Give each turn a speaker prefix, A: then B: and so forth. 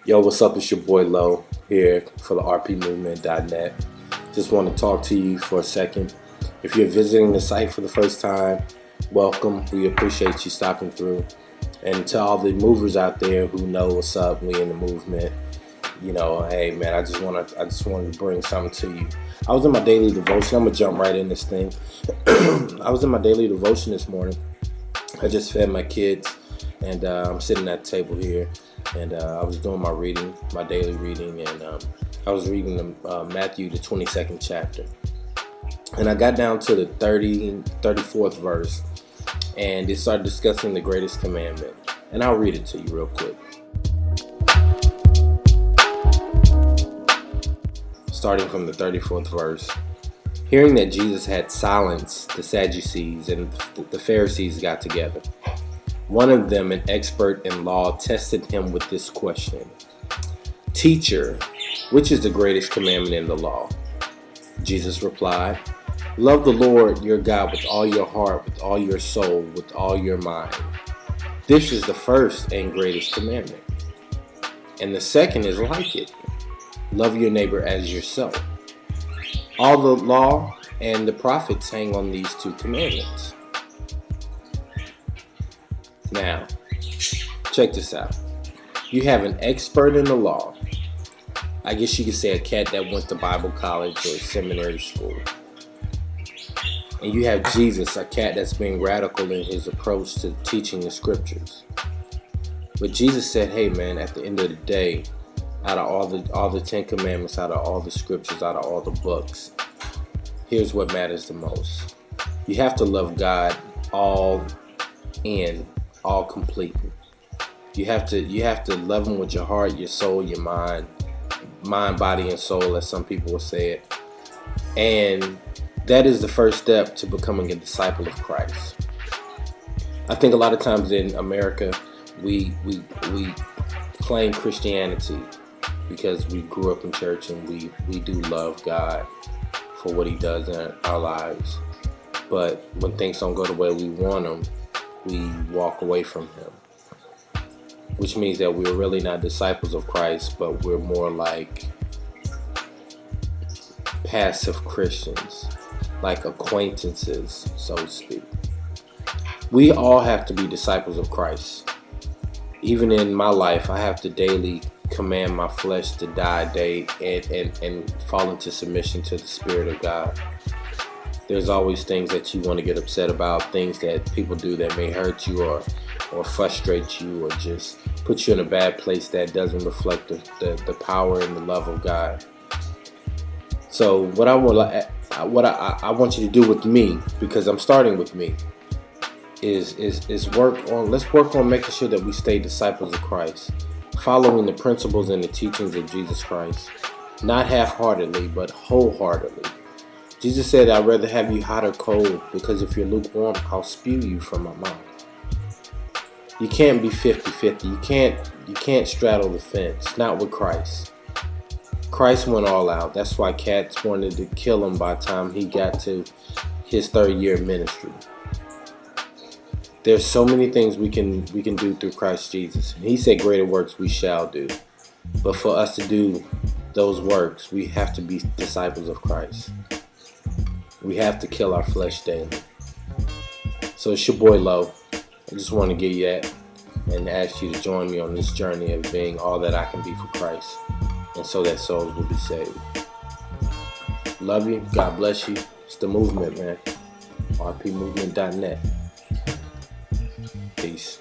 A: Yo, what's up? It's your boy Lo here for the rpmovement.net. Just want to talk to you for a second. If you're visiting the site for the first time, welcome. We appreciate you stopping through. And to all the movers out there who know what's up, we in the movement. Hey man, I just wanted to bring something to you. I was in my daily devotion. I'm gonna jump right in this thing. I was in my daily devotion this morning. I just fed my kids, and I'm sitting at the table here. And I was doing my daily reading, and I was reading Matthew, the 22nd chapter. And I got down to the 34th verse, and it started discussing the greatest commandment. And I'll read it to you real quick. Starting from the 34th verse. Hearing that Jesus had silenced the Sadducees, and the Pharisees got together. One of them, an expert in law, tested him with this question: "Teacher, which is the greatest commandment in the law?" Jesus replied, "Love the Lord your God with all your heart, with all your soul, with all your mind. This is the first and greatest commandment. And the second is like it. Love your neighbor as yourself. All the law and the prophets hang on these two commandments." Now, check this out. You have an expert in the law. I guess you could say a cat that went to Bible college or seminary school. And you have Jesus, a cat that's being radical in his approach to teaching the scriptures. But Jesus said, hey man, at the end of the day, out of all the 10 commandments, out of all the scriptures, out of all the books, here's what matters the most. You have to love God all completely. You have to love him with your heart, your soul, your mind, body, and soul, as some people will say it. And that is the first step to becoming a disciple of Christ. I think a lot of times in America, we claim Christianity because we grew up in church, and we do love God for what he does in our lives. But when things don't go the way we want them, we walk away from him, which means that we're really not disciples of Christ, but we're more like passive Christians, like acquaintances, so to speak. We all have to be disciples of Christ. Even in my life, I have to daily command my flesh to die and fall into submission to the Spirit of God. There's always things that you want to get upset about, things that people do that may hurt you or frustrate you, or just put you in a bad place that doesn't reflect the power and the love of God. So what I want you to do with me, because I'm starting with me, is let's work on making sure that we stay disciples of Christ, following the principles and the teachings of Jesus Christ, not half-heartedly, but wholeheartedly. Jesus said, "I'd rather have you hot or cold, because if you're lukewarm, I'll spew you from my mouth." You can't be 50-50. You can't straddle the fence. Not with Christ. Christ went all out. That's why cats wanted to kill him by the time he got to his 3rd year of ministry. There's so many things we can do through Christ Jesus. And he said, "Greater works we shall do." But for us to do those works, we have to be disciples of Christ. We have to kill our flesh daily. So it's your boy Lo. I just want to give you that and ask you to join me on this journey of being all that I can be for Christ, and so that souls will be saved. Love you. God bless you. It's the movement, man. rpmovement.net. Peace.